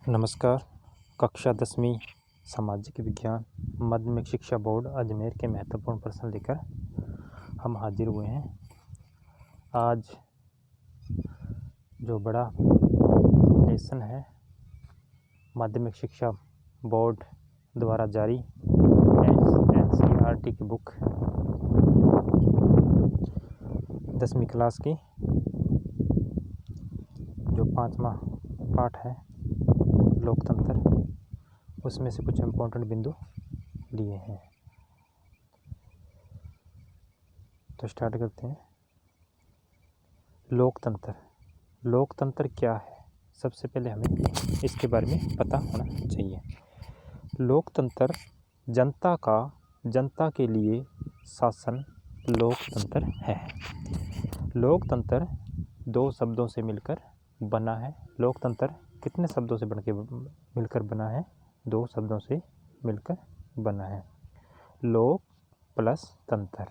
नमस्कार। कक्षा 10वीं सामाजिक विज्ञान माध्यमिक शिक्षा बोर्ड अजमेर के महत्वपूर्ण प्रश्न लेकर हम हाजिर हुए हैं। आज जो बड़ा लेसन है माध्यमिक शिक्षा बोर्ड द्वारा जारी NCERT की बुक 10वीं क्लास की जो 5वां पाठ है लोकतंत्र, उसमें से कुछ इम्पोर्टेंट बिंदु लिए हैं। तो स्टार्ट करते हैं। लोकतंत्र क्या है? सबसे पहले हमें इसके बारे में पता होना चाहिए। लोकतंत्र जनता के लिए शासन लोकतंत्र है। लोकतंत्र दो शब्दों से मिलकर बना है। लोकतंत्र कितने शब्दों से मिलकर बना है? दो शब्दों से मिलकर बना है। लोक प्लस तंत्र,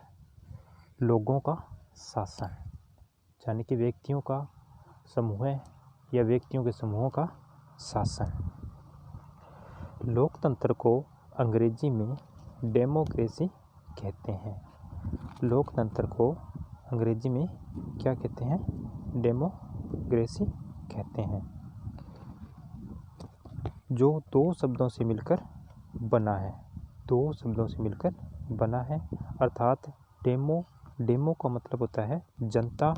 लोगों का शासन, यानी कि व्यक्तियों का समूह या व्यक्तियों के समूहों का शासन। लोकतंत्र को अंग्रेजी में डेमोक्रेसी कहते हैं। लोकतंत्र को अंग्रेजी में क्या कहते हैं? डेमोक्रेसी कहते हैं। जो दो शब्दों से मिलकर बना है। दो शब्दों से मिलकर बना है अर्थात डेमो का मतलब होता है जनता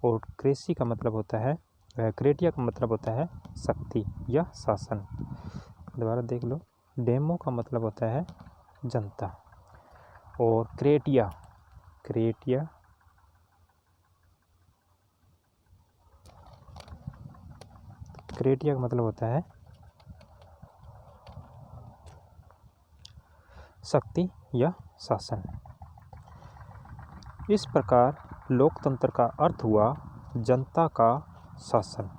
और क्रेसी का मतलब होता है क्रेटिया का मतलब होता है शक्ति या शासन। दोबारा देख लो। डेमो का मतलब होता है जनता और क्रेटिया का मतलब होता है शक्ति या शासन। इस प्रकार लोकतंत्र का अर्थ हुआ जनता का शासन,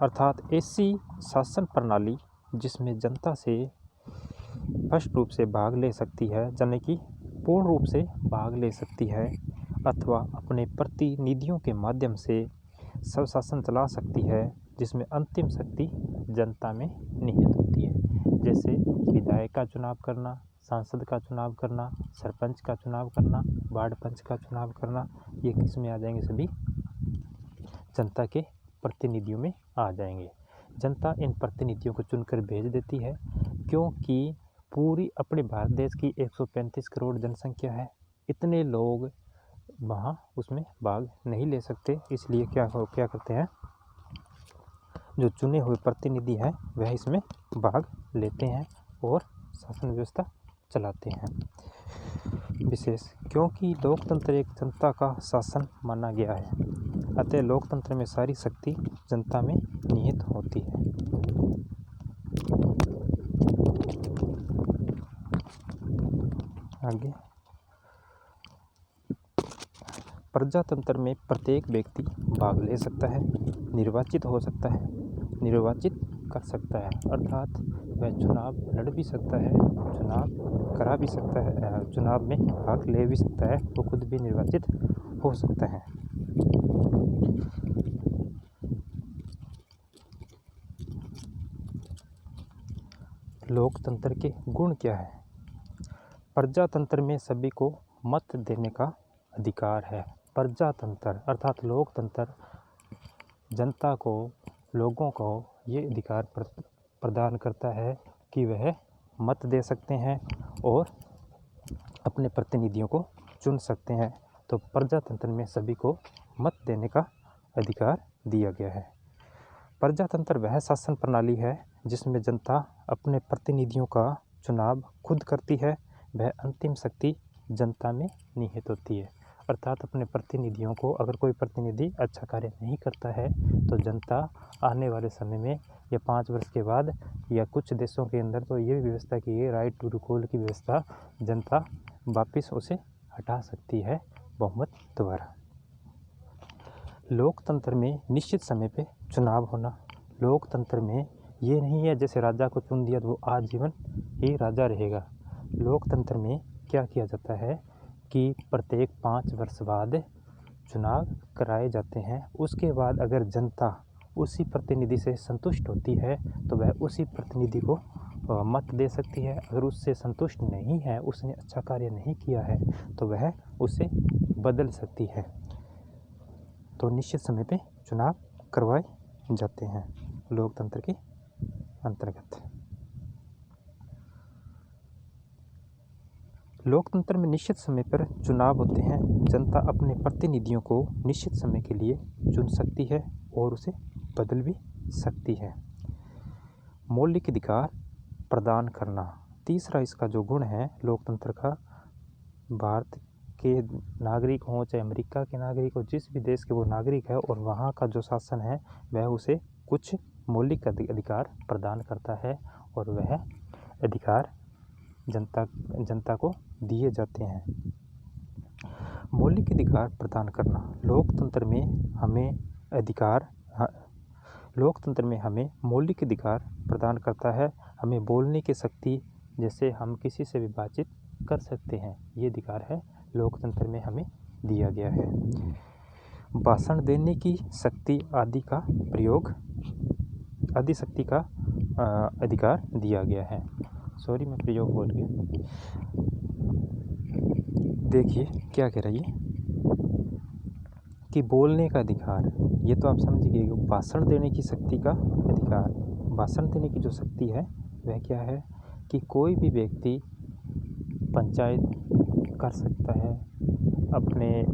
अर्थात ऐसी शासन प्रणाली जिसमें जनता से स्पष्ट रूप से भाग ले सकती है, यानी कि पूर्ण रूप से भाग ले सकती है, अथवा अपने प्रतिनिधियों के माध्यम से स्वशासन चला सकती है, जिसमें अंतिम शक्ति जनता में निहित होती है। जैसे विधायक का चुनाव करना, सांसद का चुनाव करना, सरपंच का चुनाव करना, वार्ड पंच का चुनाव करना, ये किस में आ जाएंगे? सभी जनता के प्रतिनिधियों में आ जाएंगे। जनता इन प्रतिनिधियों को चुनकर भेज देती है, क्योंकि पूरी अपने भारत देश की 135 करोड़ जनसंख्या है। इतने लोग वहाँ उसमें भाग नहीं ले सकते, इसलिए क्या करते हैं? जो चुने हुए प्रतिनिधि हैं वह इसमें भाग लेते हैं और शासन व्यवस्था चलाते हैं। विशेष क्योंकि लोकतंत्र एक जनता का शासन माना गया है, अतः लोकतंत्र में सारी शक्ति जनता में निहित होती है। आगे, प्रजातंत्र में प्रत्येक व्यक्ति भाग ले सकता है, निर्वाचित हो सकता है, निर्वाचित कर सकता है, अर्थात वह चुनाव लड़ भी सकता है, चुनाव करा भी सकता है, चुनाव में भाग ले भी सकता है, वो खुद भी निर्वाचित हो सकता है। लोकतंत्र के गुण क्या है? प्रजातंत्र में सभी को मत देने का अधिकार है। प्रजातंत्र अर्थात लोकतंत्र जनता को, लोगों को ये अधिकार प्रदान करता है कि वह मत दे सकते हैं और अपने प्रतिनिधियों को चुन सकते हैं। तो प्रजातंत्र में सभी को मत देने का अधिकार दिया गया है। प्रजातंत्र वह शासन प्रणाली है जिसमें जनता अपने प्रतिनिधियों का चुनाव खुद करती है, वह अंतिम शक्ति जनता में निहित होती है, अर्थात अपने प्रतिनिधियों को, अगर कोई प्रतिनिधि अच्छा कार्य नहीं करता है तो जनता आने वाले समय में या 5 वर्ष के बाद या कुछ देशों के अंदर तो ये व्यवस्था की है, राइट टू रिकॉल की व्यवस्था, जनता वापस उसे हटा सकती है बहुमत द्वारा। लोकतंत्र में निश्चित समय पे चुनाव होना। लोकतंत्र में ये नहीं है जैसे राजा को चुन दिया तो वो आजीवन ही राजा रहेगा। लोकतंत्र में क्या किया जाता है कि प्रत्येक 5 वर्ष बाद चुनाव कराए जाते हैं। उसके बाद अगर जनता उसी प्रतिनिधि से संतुष्ट होती है तो वह उसी प्रतिनिधि को मत दे सकती है। अगर उससे संतुष्ट नहीं है, उसने अच्छा कार्य नहीं किया है, तो वह उसे बदल सकती है। तो निश्चित समय पे चुनाव करवाए जाते हैं लोकतंत्र के अंतर्गत। लोकतंत्र में निश्चित समय पर चुनाव होते हैं। जनता अपने प्रतिनिधियों को निश्चित समय के लिए चुन सकती है और उसे बदल भी सकती है। मौलिक अधिकार प्रदान करना तीसरा इसका जो गुण है लोकतंत्र का, भारत के नागरिक हों चाहे अमेरिका के नागरिक हो, जिस भी देश के वो नागरिक है और वहाँ का जो शासन है वह उसे कुछ मौलिक अधिकार प्रदान करता है और वह अधिकार जनता को दिए जाते हैं। मौलिक अधिकार प्रदान करना लोकतंत्र में हमें मौलिक अधिकार प्रदान करता है। हमें बोलने की शक्ति, जैसे हम किसी से भी बातचीत कर सकते हैं, ये अधिकार है लोकतंत्र में हमें दिया गया है। भाषण देने की शक्ति आदि शक्ति का अधिकार दिया गया है। सॉरी मैं प्रयोग बोल गया। देखिए क्या कह रही है कि बोलने का अधिकार, ये तो आप समझ गए। भाषण देने की शक्ति का अधिकार, भाषण देने की जो शक्ति है वह क्या है कि कोई भी व्यक्ति पंचायत कर सकता है, अपने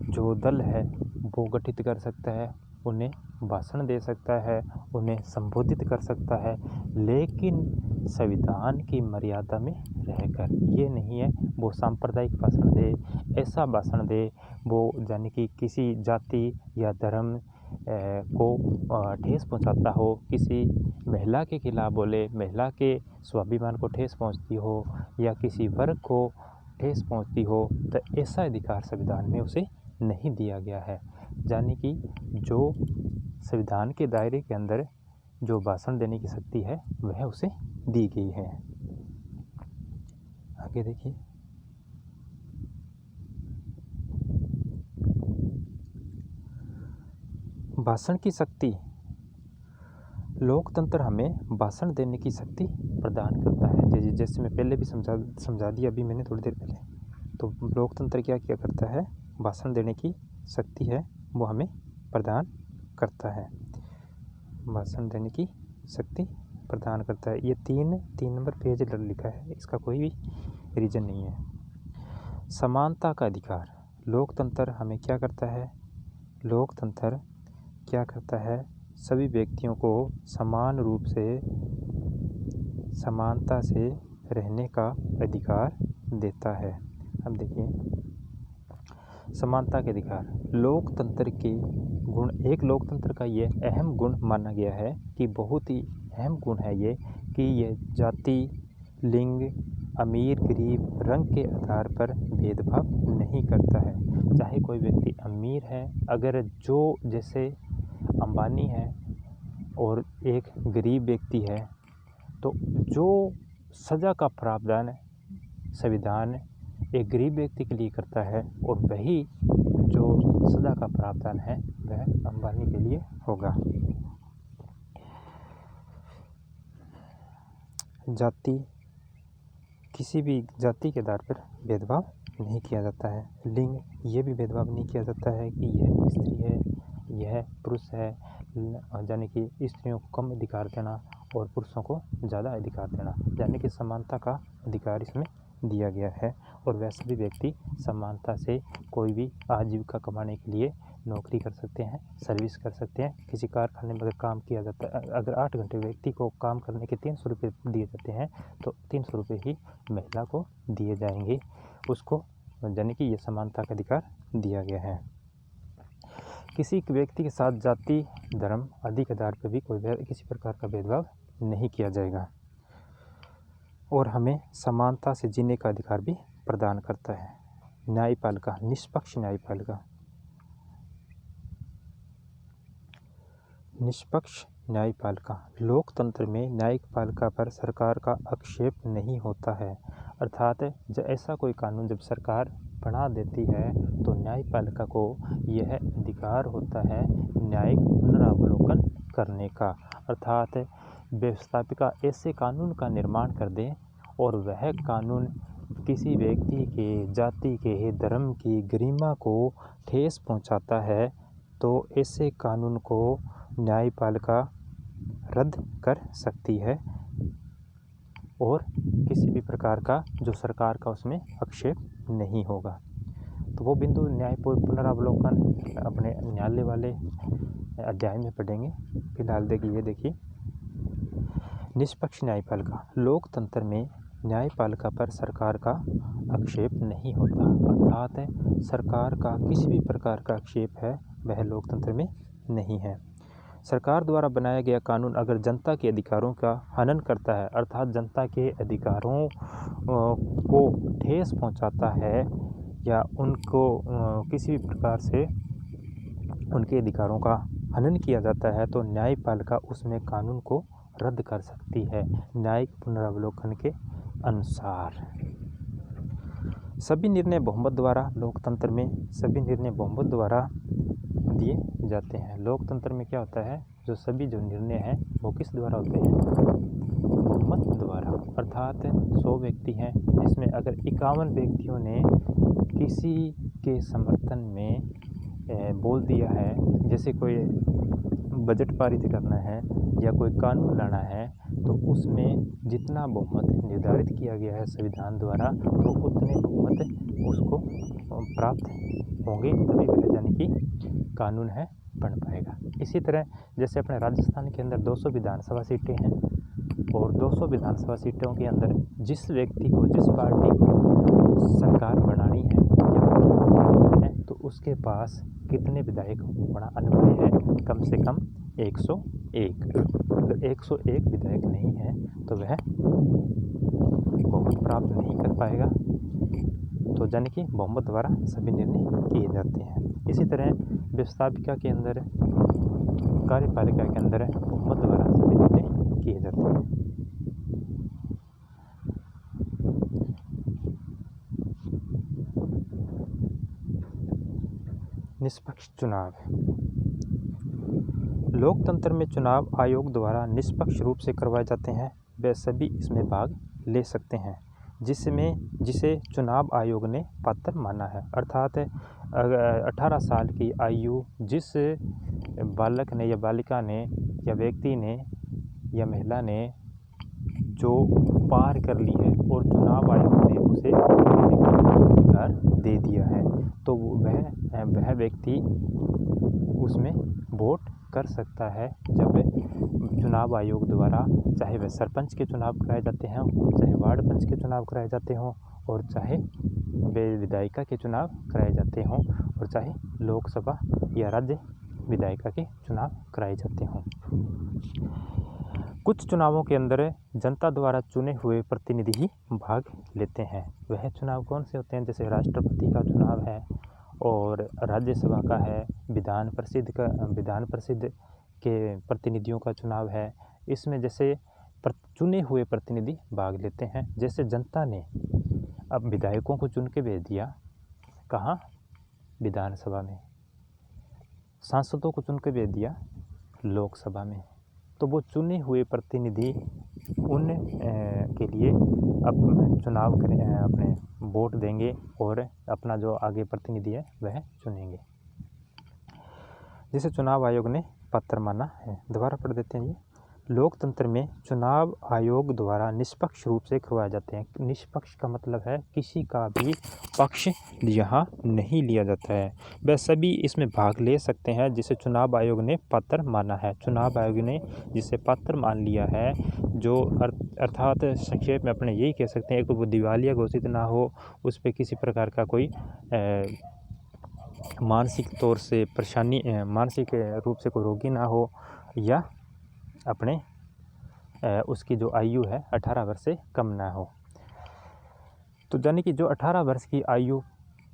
जो दल है वो गठित कर सकता है, उन्हें भाषण दे सकता है, उन्हें संबोधित कर सकता है, लेकिन संविधान की मर्यादा में रहकर। ये नहीं है वो सांप्रदायिक भाषण दे, ऐसा भाषण दे वो यानी कि किसी जाति या धर्म को ठेस पहुंचाता हो, किसी महिला के खिलाफ बोले, महिला के स्वाभिमान को ठेस पहुंचती हो या किसी वर्ग को ठेस पहुंचती हो, तो ऐसा अधिकार संविधान में उसे नहीं दिया गया है। यानी कि जो संविधान के दायरे के अंदर जो भाषण देने की शक्ति है वह उसे दी गई है। आगे देखिए, भाषण की शक्ति, लोकतंत्र हमें भाषण देने की शक्ति प्रदान करता है। जैसे मैं पहले भी समझा दिया अभी मैंने थोड़ी देर पहले। तो लोकतंत्र क्या करता है, भाषण देने की शक्ति है वो हमें प्रदान करता है, भाषण देने की शक्ति प्रदान करता है। ये तीन नंबर पेज लिखा है, इसका कोई भी रीजन नहीं है। समानता का अधिकार, लोकतंत्र हमें क्या करता है, लोकतंत्र क्या करता है, सभी व्यक्तियों को समान रूप से समानता से रहने का अधिकार देता है। अब देखिए समानता के अधिकार, लोकतंत्र के गुण, एक लोकतंत्र का ये अहम गुण माना गया है कि बहुत ही अहम गुण है ये कि ये जाति, लिंग, अमीर गरीब, रंग के आधार पर भेदभाव नहीं करता है। चाहे कोई व्यक्ति अमीर है, अगर जो जैसे अंबानी है और एक गरीब व्यक्ति है, तो जो सज़ा का प्रावधान संविधान एक गरीब व्यक्ति के लिए करता है और वही जो सज़ा का प्रावधान है वह अंबानी के लिए होगा। जाति, किसी भी जाति के आधार पर भेदभाव नहीं किया जाता है। लिंग, ये भी भेदभाव नहीं किया जाता है कि यह स्त्री है, यह पुरुष है, यानी कि स्त्रियों को कम अधिकार देना और पुरुषों को ज़्यादा अधिकार देना, यानी कि समानता का अधिकार इसमें दिया गया है। और वैसे भी व्यक्ति समानता से कोई भी आजीविका कमाने के लिए नौकरी कर सकते हैं, सर्विस कर सकते हैं। किसी कारखाने में अगर काम किया जाता है, अगर 8 घंटे व्यक्ति को काम करने के 300 रुपये दिए जाते हैं तो 300 रुपये ही महिला को दिए जाएंगे उसको, यानी कि ये समानता का अधिकार दिया गया है। किसी व्यक्ति के साथ जाति, धर्म आदि के आधार पर भी किसी प्रकार का भेदभाव नहीं किया जाएगा और हमें समानता से जीने का अधिकार भी प्रदान करता है। न्यायपालिका, निष्पक्ष न्यायपालिका, निष्पक्ष न्यायपालिका, लोकतंत्र में न्यायपालिका पर सरकार का आक्षेप नहीं होता है। अर्थात जब ऐसा कोई कानून जब सरकार बढ़ा देती है तो न्यायपालिका को यह अधिकार होता है न्यायिक पुनरावलोकन करने का, अर्थात व्यवस्थापिका ऐसे कानून का निर्माण कर दे और वह कानून किसी व्यक्ति के, जाति के, धर्म की गरिमा को ठेस पहुंचाता है तो ऐसे कानून को न्यायपालिका रद्द कर सकती है और किसी भी प्रकार का जो सरकार का उसमें आक्षेप नहीं होगा। तो वो बिंदु न्याय पुनरावलोकन अपने न्यायालय वाले अध्याय में पढ़ेंगे। फिलहाल देखिए निष्पक्ष न्यायपालिका। लोकतंत्र में न्यायपालिका पर सरकार का आक्षेप नहीं होता, अर्थात सरकार का किसी भी प्रकार का आक्षेप है वह लोकतंत्र में नहीं है। सरकार द्वारा बनाया गया कानून अगर जनता के अधिकारों का हनन करता है, अर्थात जनता के अधिकारों को ठेस पहुंचाता है या उनको किसी भी प्रकार से उनके अधिकारों का हनन किया जाता है तो न्यायपालिका उसमें कानून को रद्द कर सकती है न्यायिक पुनरावलोकन के अनुसार। सभी निर्णय बहुमत द्वारा, लोकतंत्र में सभी निर्णय बहुमत द्वारा दिए जाते हैं। लोकतंत्र में क्या होता है, जो सभी जो निर्णय हैं वो किस द्वारा होते हैं, बहुमत द्वारा। अर्थात 100 व्यक्ति हैं जिसमें अगर 51 व्यक्तियों ने किसी के समर्थन में बोल दिया है, जैसे कोई बजट पारित करना है या कोई कानून लाना है तो उसमें जितना बहुमत निर्धारित किया गया है संविधान द्वारा तो उतने बहुमत उसको प्राप्त होंगे तभी वह यानी कि कानून है बन पाएगा। इसी तरह जैसे अपने राजस्थान के अंदर 200 विधानसभा सीटें हैं और 200 विधानसभा सीटों के अंदर जिस व्यक्ति को, जिस पार्टी को सरकार बनानी है या मुख्यमंत्री है तो उसके पास कितने विधायक होना अनिवार्य है, कम से कम 101। अगर 101 विधायक नहीं है तो वह बहुमत प्राप्त नहीं कर पाएगा। तो यानी कि बहुमत द्वारा सभी निर्णय किए जाते हैं। इसी तरह व्यवस्थापिका के अंदर, कार्यपालिका के अंदर बहुमत द्वारा सभी निर्णय किए जाते हैं। निष्पक्ष चुनाव। लोकतंत्र में चुनाव आयोग द्वारा निष्पक्ष रूप से करवाए जाते हैं। वे सभी इसमें भाग ले सकते हैं जिसे चुनाव आयोग ने पात्र माना है। अर्थात 18 साल की आयु जिस बालक ने या बालिका ने या व्यक्ति ने या महिला ने जो पार कर ली है और चुनाव आयोग ने उसे अधिकार दे दिया है तो वह व्यक्ति उसमें वोट कर सकता है। जब चुनाव आयोग द्वारा चाहे वह सरपंच के चुनाव कराए जाते हैं, चाहे वार्ड पंच के चुनाव कराए जाते हों और चाहे वे विधायिका के चुनाव कराए जाते हों और चाहे लोकसभा या राज्य विधायिका के चुनाव कराए जाते हों। कुछ चुनावों के अंदर जनता द्वारा चुने हुए प्रतिनिधि ही भाग लेते हैं। वह चुनाव कौन से होते हैं, जैसे राष्ट्रपति का चुनाव है और राज्यसभा का है, विधान परिषद के प्रतिनिधियों का चुनाव है। इसमें जैसे चुने हुए प्रतिनिधि भाग लेते हैं। जैसे जनता ने अब विधायकों को चुन के भेज दिया कहाँ, विधानसभा में, सांसदों को चुन के भेज दिया लोकसभा में, तो वो चुने हुए प्रतिनिधि उन के लिए अब चुनाव करें, अपने वोट देंगे और अपना जो आगे प्रतिनिधि है वह चुनेंगे, जिसे चुनाव आयोग ने पात्र माना है। दोबारा पढ़ देते हैं। ये लोकतंत्र में चुनाव आयोग द्वारा निष्पक्ष रूप से करवाए जाते हैं। निष्पक्ष का मतलब है किसी का भी पक्ष यहाँ नहीं लिया जाता है। वह सभी इसमें भाग ले सकते हैं जिसे चुनाव आयोग ने पात्र माना है। चुनाव आयोग ने जिसे पात्र मान लिया है, जो अर्थात संक्षेप में अपने यही कह सकते हैं, एक तो वो दिवालिया घोषित ना हो, उस पर किसी प्रकार का कोई मानसिक तौर से परेशानी, मानसिक रूप से कोई रोगी ना हो, या अपने उसकी जो आयु है 18 वर्ष से कम ना हो। तो यानी कि जो 18 वर्ष की आयु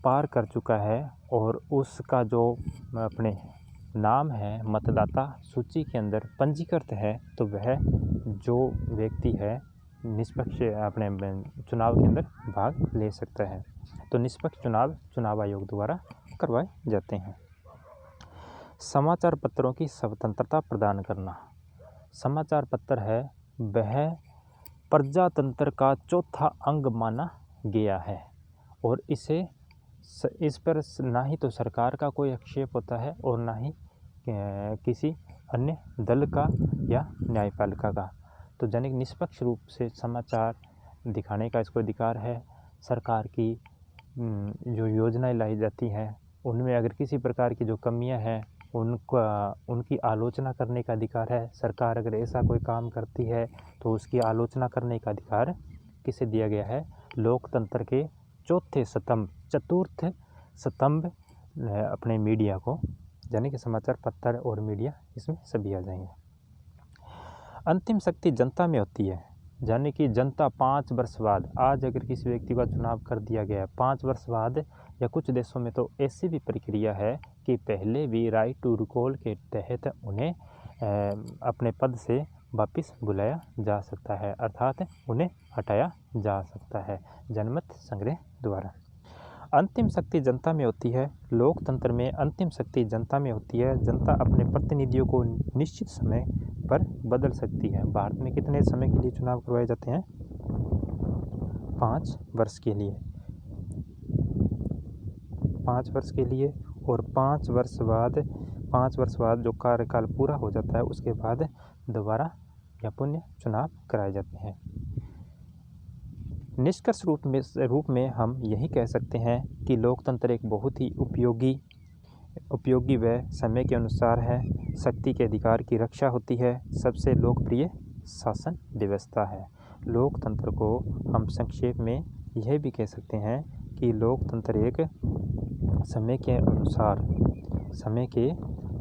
पार कर चुका है और उसका जो अपने नाम है मतदाता सूची के अंदर पंजीकृत है, तो वह जो व्यक्ति है निष्पक्ष अपने चुनाव के अंदर भाग ले सकता है। तो निष्पक्ष चुनाव आयोग द्वारा करवाए जाते हैं। समाचार पत्रों की स्वतंत्रता प्रदान करना। समाचार पत्र है वह प्रजातंत्र का चौथा अंग माना गया है और इस पर ना ही तो सरकार का कोई आक्षेप होता है और ना ही किसी अन्य दल का या न्यायपालिका का। तो दैनिक निष्पक्ष रूप से समाचार दिखाने का इसको अधिकार है। सरकार की जो योजनाएं लाई जाती हैं उनमें अगर किसी प्रकार की जो कमियां हैं उनकी आलोचना करने का अधिकार है। सरकार अगर ऐसा कोई काम करती है तो उसकी आलोचना करने का अधिकार किसे दिया गया है? लोकतंत्र के चतुर्थ स्तंभ अपने मीडिया को, यानी कि समाचार पत्र और मीडिया, इसमें सभी आ जाएंगे। अंतिम शक्ति जनता में होती है, यानी कि जनता 5 वर्ष बाद, आज अगर किसी व्यक्ति का चुनाव कर दिया गया है 5 वर्ष बाद, या कुछ देशों में तो ऐसी भी प्रक्रिया है कि पहले भी राइट टू रिकॉल के तहत उन्हें अपने पद से वापस बुलाया जा सकता है, अर्थात उन्हें हटाया जा सकता है जनमत संग्रह द्वारा। अंतिम शक्ति जनता में होती है। लोकतंत्र में अंतिम शक्ति जनता में होती है। जनता अपने प्रतिनिधियों को निश्चित समय पर बदल सकती है। भारत में कितने समय के लिए चुनाव करवाए जाते हैं? 5 वर्ष के लिए, 5 वर्ष के लिए। और 5 वर्ष बाद जो कार्यकाल पूरा हो जाता है उसके बाद दोबारा या पुनः चुनाव कराए जाते हैं। निष्कर्ष रूप में हम यही कह सकते हैं कि लोकतंत्र एक बहुत ही उपयोगी व समय के अनुसार है। शक्ति के अधिकार की रक्षा होती है। सबसे लोकप्रिय शासन व्यवस्था है। लोकतंत्र को हम संक्षेप में यह भी कह सकते हैं कि लोकतंत्र एक समय के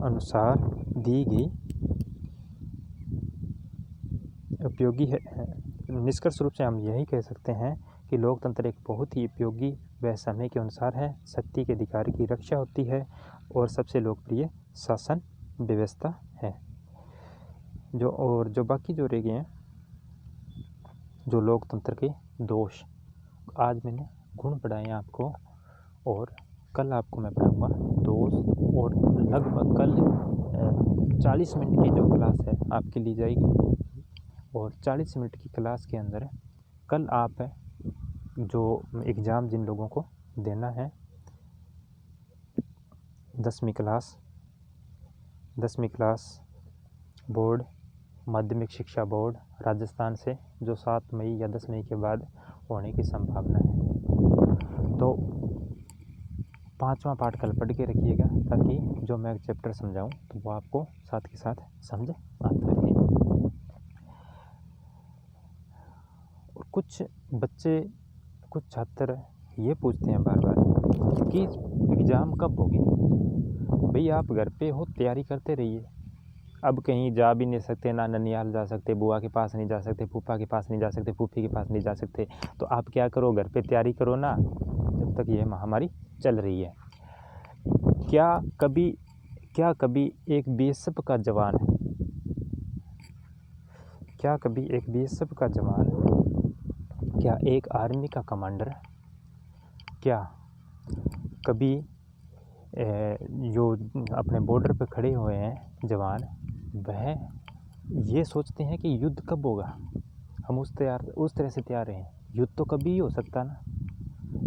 अनुसार दी गई उपयोगी है। निष्कर्ष रूप से हम यही कह सकते हैं कि लोकतंत्र एक बहुत ही उपयोगी व समय के अनुसार है। शक्ति के अधिकार की रक्षा होती है और सबसे लोकप्रिय शासन व्यवस्था है। जो बाकी जो रह गए हैं, जो लोकतंत्र के दोष, आज मैंने गुण पढ़ाए आपको और कल आपको मैं पढ़ाऊँगा दोष। और लगभग कल 40 मिनट की जो क्लास है आपकी ली जाएगी और 40 मिनट की क्लास के अंदर कल आप जो एग्ज़ाम जिन लोगों को देना है 10वीं क्लास बोर्ड, माध्यमिक शिक्षा बोर्ड राजस्थान से, जो 7 मई या 10 मई के बाद होने की संभावना है, तो 5वां पार्ट कल पढ़ के रखिएगा ताकि जो मैं चैप्टर समझाऊं तो वो आपको साथ के साथ समझ आता रहे। और कुछ छात्र ये पूछते हैं बार बार कि एग्ज़ाम कब होगी। भाई आप घर पे हो, तैयारी करते रहिए। अब कहीं जा भी नहीं सकते, ना ननिहाल जा सकते, बुआ के पास नहीं जा सकते, फूफा के पास नहीं जा सकते, फूफी के पास नहीं जा सकते, तो आप क्या करो, घर पे तैयारी करो ना, जब तक ये महामारी चल रही है। क्या कभी एक बीएसएफ का जवान क्या एक आर्मी का कमांडर, क्या कभी जो अपने बॉर्डर पर खड़े हुए हैं जवान, वह ये सोचते हैं कि युद्ध कब होगा, हम उस तरह से तैयार हैं। युद्ध तो कभी ही हो सकता ना।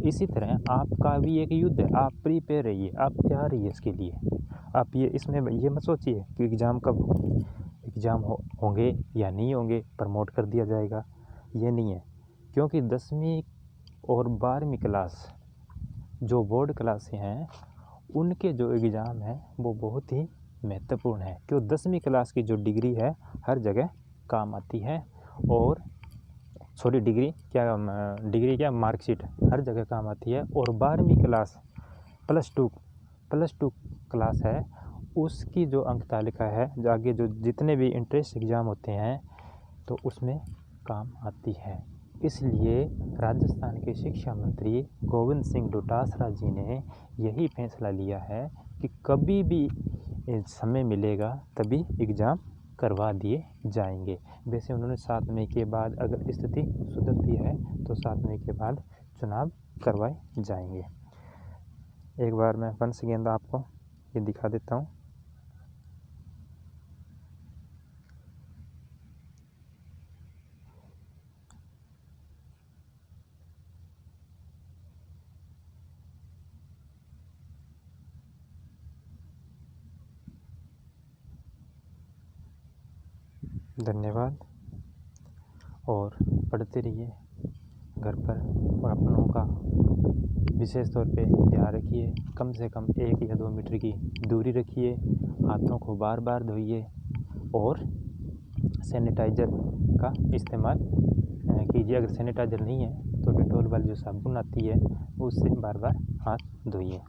इसी तरह आपका भी एक युद्ध है, आप प्रिपेयर रहिए, आप तैयार रहिए इसके लिए। आप इसमें ये मत सोचिए कि एग्ज़ाम कब होंगे, एग्ज़ाम होंगे या नहीं होंगे, प्रमोट कर दिया जाएगा, ये नहीं है। क्योंकि 10वीं और 12वीं क्लास जो बोर्ड क्लासें हैं उनके जो एग्ज़ाम है वो बहुत ही महत्वपूर्ण है। क्यों? 10वीं क्लास की जो डिग्री है हर जगह काम आती है, और डिग्री क्या मार्कशीट हर जगह काम आती है। और 12वीं क्लास प्लस टू क्लास है, उसकी जो अंक तालिका है, जो आगे जो जितने भी इंट्रेंस एग्ज़ाम होते हैं तो उसमें काम आती है। इसलिए राजस्थान के शिक्षा मंत्री गोविंद सिंह डोटासरा जी ने यही फैसला लिया है कि कभी भी समय मिलेगा तभी एग्ज़ाम करवा दिए जाएंगे। वैसे उन्होंने 7 मई के बाद अगर स्थिति सुधरती है तो 7 मई के बाद चुनाव करवाए जाएंगे। एक बार मैं वंश गेंदा आपको ये दिखा देता हूँ। धन्यवाद और पढ़ते रहिए घर पर और अपनों का विशेष तौर पे ध्यान रखिए। कम से कम 1 या 2 मीटर की दूरी रखिए। हाथों को बार बार धोइए और सैनिटाइज़र का इस्तेमाल कीजिए। अगर सैनिटाइज़र नहीं है तो डेटॉल वाली जो साबुन आती है उससे बार बार हाथ धोइए।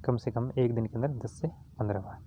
कम से कम एक दिन के अंदर 10 से 15 बार।